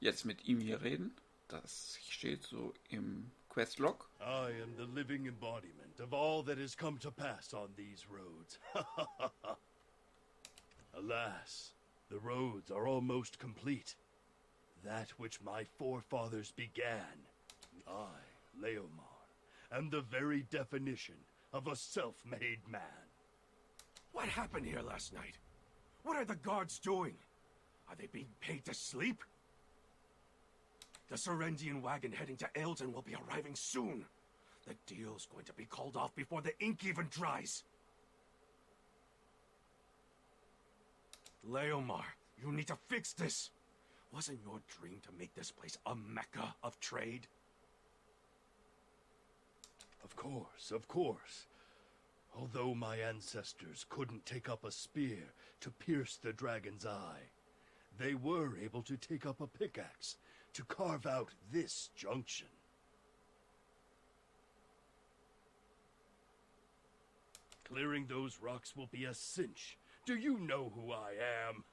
jetzt mit ihm hier reden. Das steht so im Questlog. I am the living embodiment of all that has come to pass on these roads. Alas, the roads are almost complete. That which my forefathers began, I, Leomar, am the very definition of a self-made man. What happened here last night? What are the guards doing? Are they being paid to sleep? The Serendian wagon heading to Eldon will be arriving soon. The deal's going to be called off before the ink even dries. Leomar, you need to fix this. Wasn't your dream to make this place a mecca of trade? Of course, of course. Although my ancestors couldn't take up a spear to pierce the dragon's eye, they were able to take up a pickaxe to carve out this junction. Clearing those rocks will be a cinch. Do you know who I am?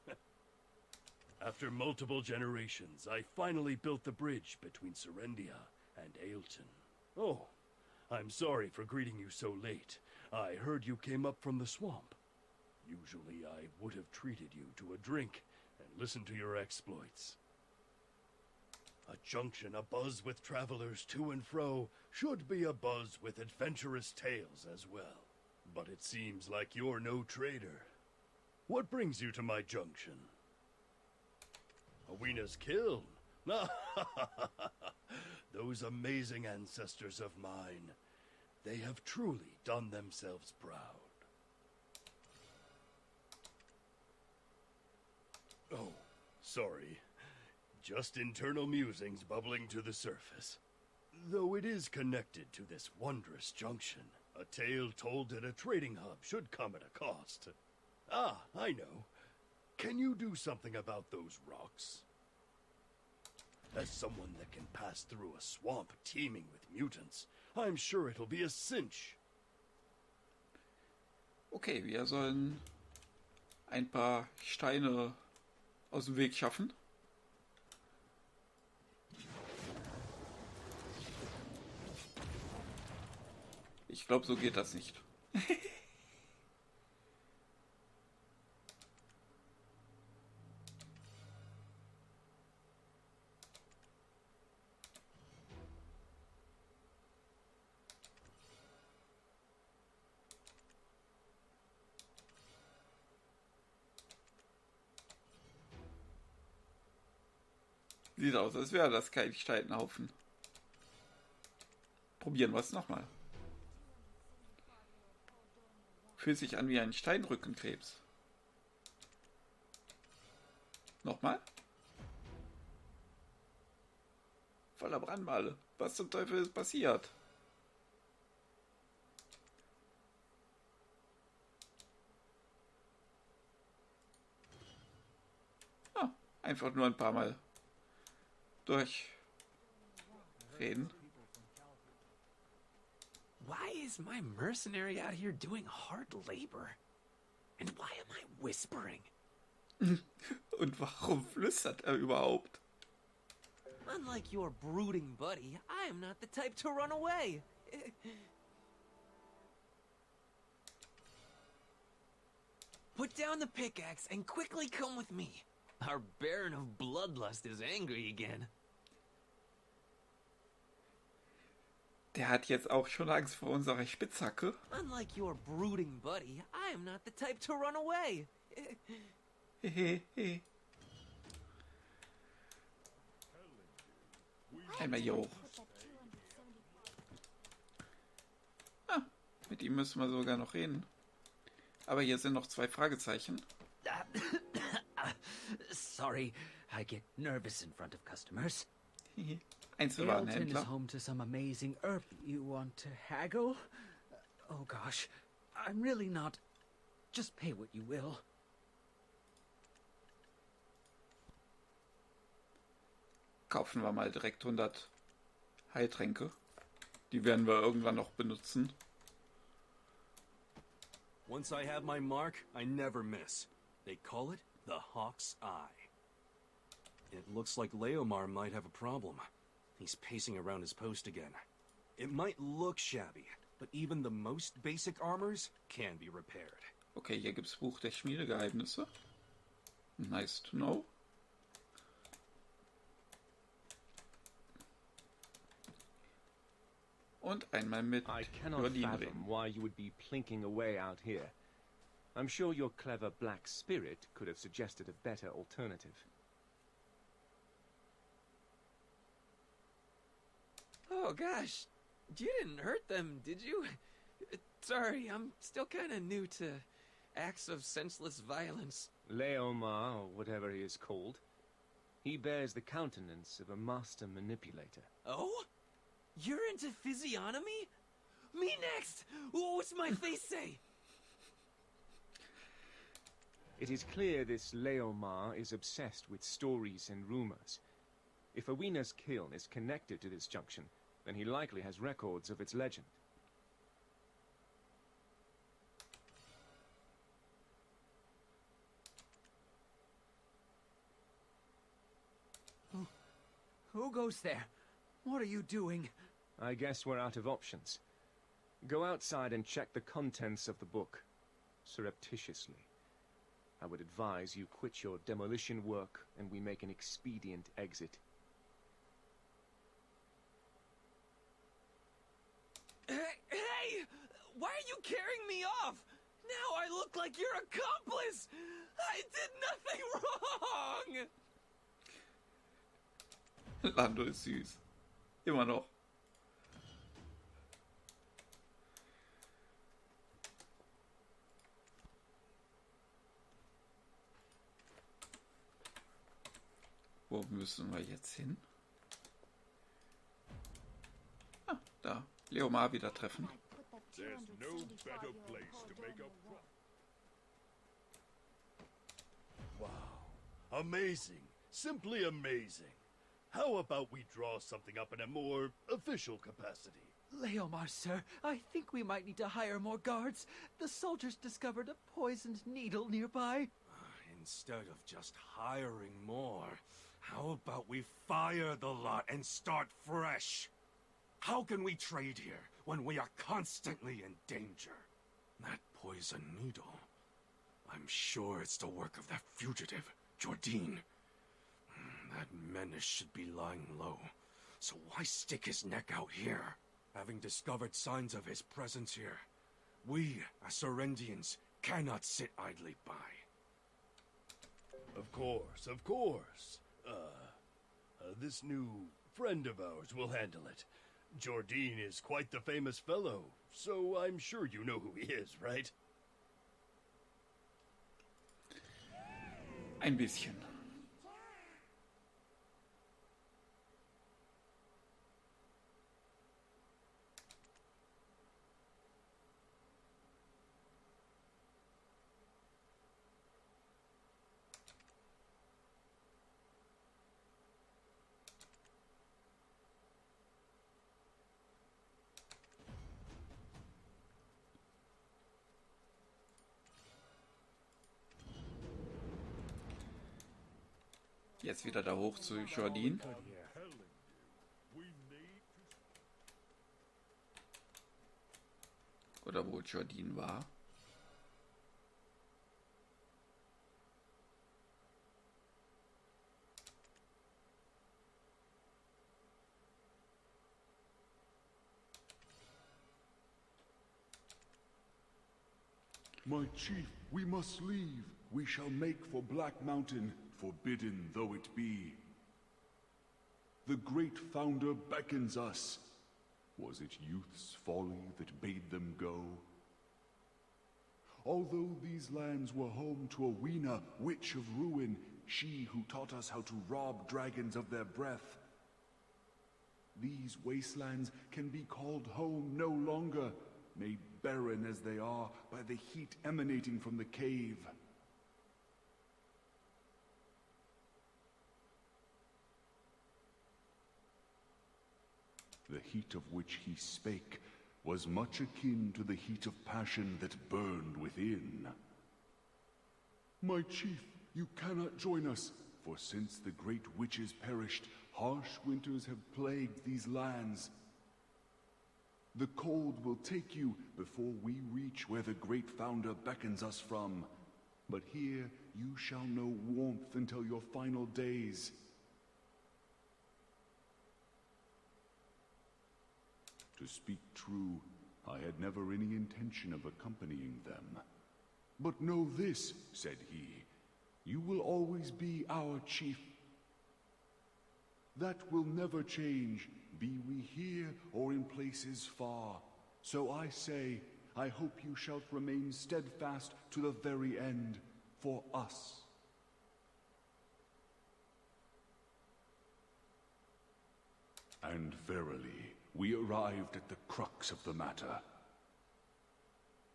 After multiple generations, I finally built the bridge between Serendia and Ailton. Oh, I'm sorry for greeting you so late. I heard you came up from the swamp. Usually I would have treated you to a drink and listened to your exploits. A junction abuzz with travelers to and fro should be abuzz with adventurous tales as well. But it seems like you're no trader. What brings you to my junction? Aweena's kiln? Those amazing ancestors of mine. They have truly done themselves proud. Oh, sorry. Just internal musings bubbling to the surface. Though it is connected to this wondrous junction, a tale told at a trading hub should come at a cost. Ah, I know. Can you do something about those rocks? As someone that can pass through a swamp teeming with mutants, I'm sure it'll be a cinch. Okay, wir sollen ein paar Steine aus dem Weg schaffen. Ich glaube, so geht das nicht. Sieht aus, als wäre das kein Steinhaufen. Probieren wir es nochmal. Fühlt sich an wie ein Steinrückenkrebs. Nochmal. Voller Brandmale. Was zum Teufel ist passiert? Ah, einfach nur ein paar Mal durchreden. Why is my mercenary out here doing hard labor? And why am I whispering? Und warum flüstert er überhaupt? Unlike your brooding buddy, I am not the type to run away. Put down the pickaxe and quickly come with me. Our Baron of Bloodlust is angry again. Der hat jetzt auch schon Angst vor unserer Spitzhacke. Unlike your brooding buddy, I am not the type to run away. Einmal hier hoch. Ah, mit ihm müssen wir sogar noch reden. Aber hier sind noch 2 Fragezeichen. Sorry, I get nervous in front of customers. Einzelwarenhändler. Is home to some amazing herb. You want to haggle? Oh gosh, I'm really not. Just pay what you will. Kaufen wir mal direkt 100 Heiltränke. Die werden wir irgendwann noch benutzen. Once I have my mark, I never miss. They call it the Hawk's Eye. It Looks like Leomar might have a problem. He's pacing around his post again. It might look shabby, but even the most basic armors can be repaired. Okay, hier gibt's Buch der Schmiedegeheimnisse. Nice to know. Und einmal mit I cannot Jordan fathom reden. why you would be plinking away out here. I'm sure your clever black spirit could have suggested a better alternative. Oh gosh, you didn't hurt them, did you? Sorry, I'm still kind of new to acts of senseless violence. Leomar, or whatever he is called, he bears the countenance of a master manipulator. Oh? You're into physiognomy? Me next! What's my face say? It is clear this Leomar is obsessed with stories and rumors. If Awena's kiln is connected to this junction, then he likely has records of its legend. Who goes there? What are you doing? I guess we're out of options. Go outside and check the contents of the book, surreptitiously. I would advise you quit your demolition work and we make an expedient exit. Hey! Why are you carrying me off? Now I look like your accomplice! I did nothing wrong! Lando ist süß. Immer noch. Wo müssen wir jetzt hin? Ah, da. Leomar wieder treffen. There's no better place to make a Wow. Amazing. Simply amazing. How about we draw something up in a more official capacity? Leomar, sir, I think we might need to hire more guards. The soldiers discovered a poisoned needle nearby. Instead of just hiring more, how about we fire the lot and start fresh? How can we trade here when we are constantly in danger? That poison needle, I'm sure it's the work of that fugitive, Jordan. That menace should be lying low, so why stick his neck out here? Having discovered signs of his presence here, we, as Serendians, cannot sit idly by. Of course, of course. This new friend of ours will handle it. Jordan is quite the famous fellow, so I'm sure you know who he is, right? Ein bisschen. Jetzt wieder da hoch zu Jordan. Oder wo Jordan war. My chief, we must leave. We shall make for Black Mountain, forbidden though it be. The great founder beckons us. Was it youth's folly that bade them go? Although these lands were home to Owena, witch of ruin, she who taught us how to rob dragons of their breath, these wastelands can be called home no longer, made barren as they are by the heat emanating from the cave. The heat of which he spake was much akin to the heat of passion that burned within. My chief, you cannot join us. for since the great witches perished, harsh winters have plagued these lands. The cold will take you before we reach where the great founder beckons us from. But here you shall know warmth until your final days. To speak true, I had never any intention of accompanying them. But know this, said he, you will always be our chief. That will never change, be we here or in places far. So I say, I hope you shalt remain steadfast to the very end, for us. And verily, we arrived at the crux of the matter.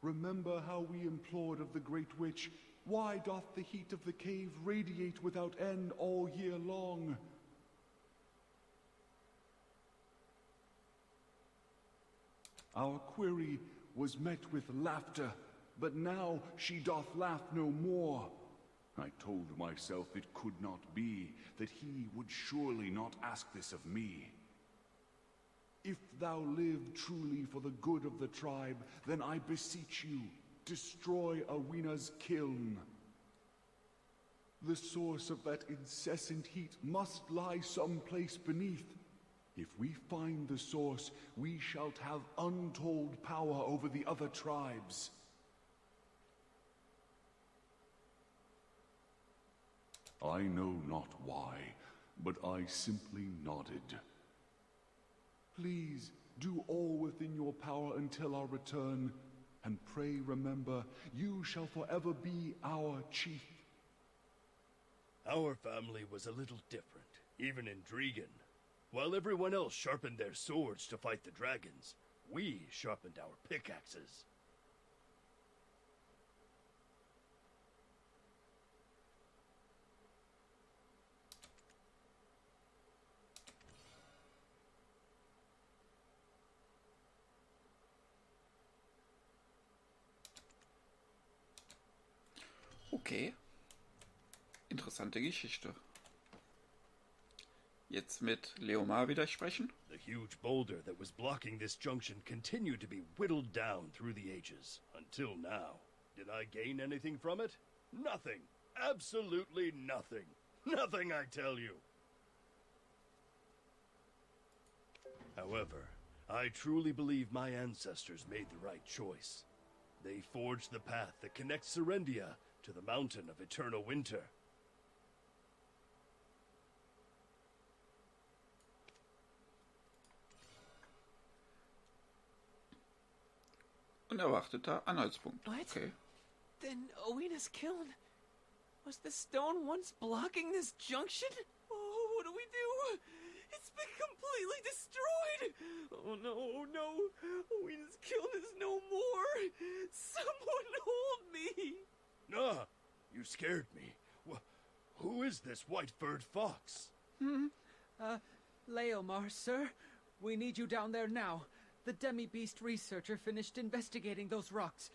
Remember how we implored of the Great Witch, why doth the heat of the cave radiate without end all year long? Our query was met with laughter, but now she doth laugh no more. I told myself it could not be, that he would surely not ask this of me. If thou live truly for the good of the tribe, then I beseech you, destroy Awena's kiln. The source of that incessant heat must lie someplace beneath. If we find the source, we shall have untold power over the other tribes. I know not why, but I simply nodded. Please, do all within your power until our return, and pray remember, you shall forever be our chief. Our family was a little different, even in Dragan. While everyone else sharpened their swords to fight the dragons, we sharpened our pickaxes. Okay. Interessante Geschichte. Jetzt mit Leomar wieder sprechen. The huge boulder that was blocking this junction continued to be whittled down through the ages, until now. Did I gain anything from it? Nothing. Absolutely nothing. Nothing, I tell you. However, I truly believe my ancestors made the right choice. They forged the path that connects Serendia to the mountain of eternal winter. Unerwarteter Anhaltspunkt. What? Okay. Then Owena's kiln? Was the stone once blocking this junction? Oh, what do we do? It's been completely destroyed! Oh no, no! Owena's kiln is no more! Someone hold me! Nah, you scared me. Who is this white-furred fox? Leomar, sir. We need you down there now. The demi-beast researcher finished investigating those rocks.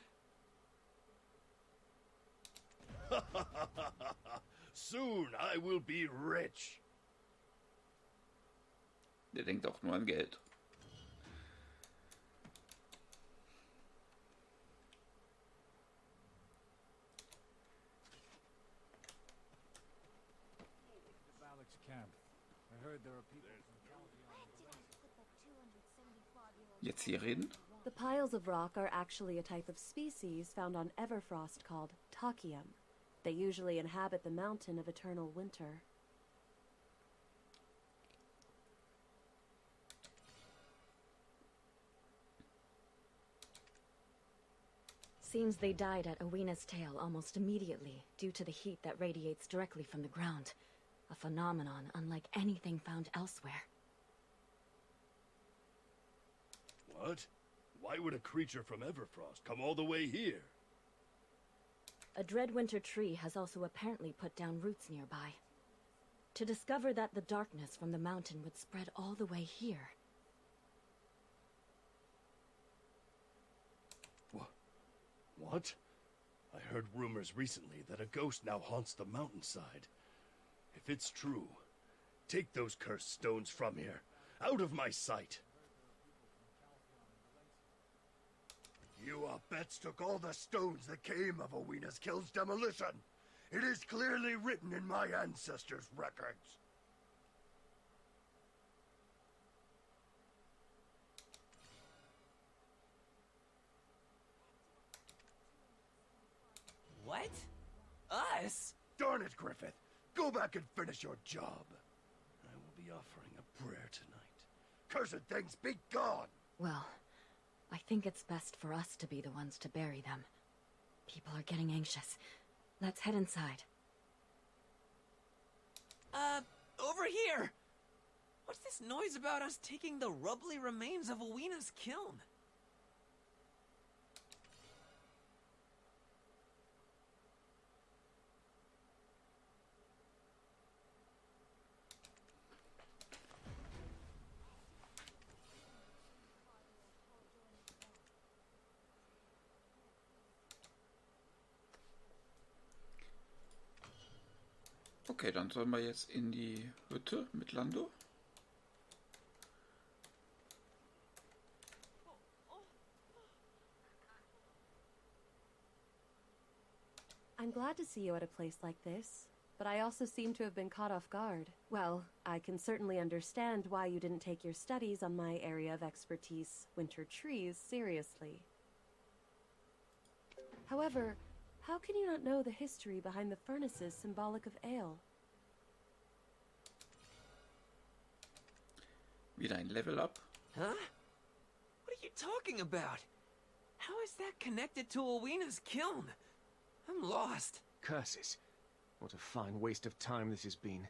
Soon I will be rich. Der denkt auch nur an Geld. Jetzt hier reden? The piles of rock are actually a type of species found on Everfrost called Takium. They usually inhabit the mountain of eternal winter. Seems they died at Owena's tail almost immediately due to the heat that radiates directly from the ground. A phenomenon unlike anything found elsewhere. What? Why would a creature from Everfrost come all the way here? A dreadwinter tree has also apparently put down roots nearby. To discover that the darkness from the mountain would spread all the way here. What? I heard rumors recently that a ghost now haunts the mountainside. If it's true, take those cursed stones from here, out of my sight. You Bets took all the stones that came of Owina's Gilde's demolition. It is clearly written in my ancestors' records. What? Us? Darn it, Griffith. Go back and finish your job. I will be offering a prayer tonight. Cursed things, be gone! Well, I think it's best for us to be the ones to bury them. People are getting anxious. Let's head inside. Over here! What's this noise about us taking the rubbly remains of Owina's kiln? Okay, dann sollen wir jetzt in die Hütte mit Lando. I'm glad to see you at a place like this, but I also seem to have been caught off guard. Well, I can certainly understand why you didn't take your studies on my area of expertise, winter trees, seriously. However, how can you not know the history behind the furnaces symbolic of ale? Wieder ein Level Up. Huh? What are you talking about? How is that connected to Owina's kiln? I'm lost. Curses. What a fine waste of time this has been.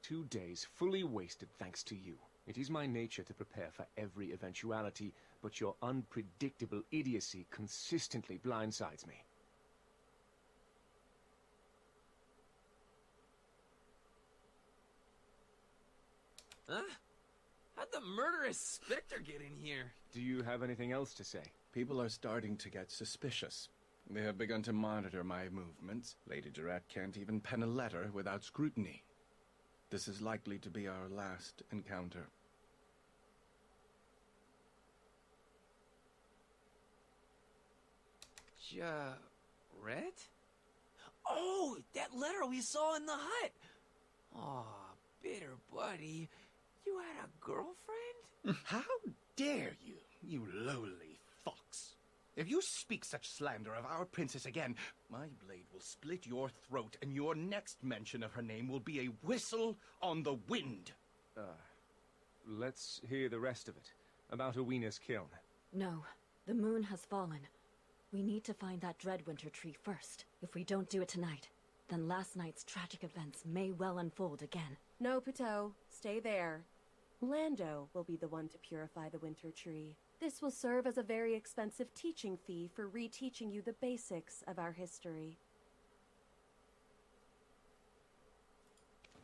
2 days fully wasted thanks to you. It is my nature to prepare for every eventuality, but your unpredictable idiocy consistently blindsides me. Huh? How'd the murderous specter get in here? Do you have anything else to say? People are starting to get suspicious. They have begun to monitor my movements. Lady Durrett can't even pen a letter without scrutiny. This is likely to be our last encounter. Red? Oh, that letter we saw in the hut! Aw, bitter buddy. You had a girlfriend? How dare you, you lowly fox? If you speak such slander of our princess again, my blade will split your throat, and your next mention of her name will be a whistle on the wind. Let's hear the rest of it. About Owina's kiln. No, the moon has fallen. We need to find that dread winter tree first. If we don't do it tonight, then last night's tragic events may well unfold again. No, Pateau. Stay there. Lando will be the one to purify the winter tree. This will serve as a very expensive teaching fee for reteaching you the basics of our history.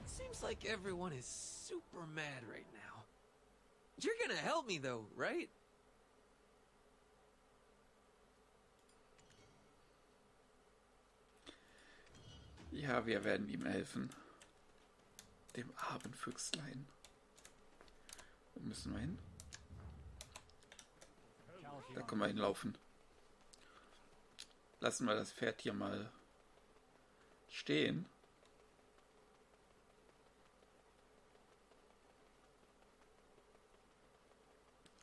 Seems like everyone is super mad right now. You're gonna help me though, right? Ja, wir werden ihm helfen. Dem armen Füchslein. Wo müssen wir hin? Da können wir hinlaufen. Lassen wir das Pferd hier mal stehen.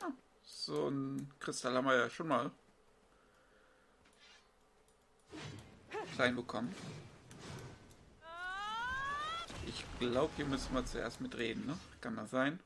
Ah, so ein Kristall haben wir ja schon mal klein bekommen. Ich glaube, hier müssen wir zuerst mit reden, ne? Kann das sein?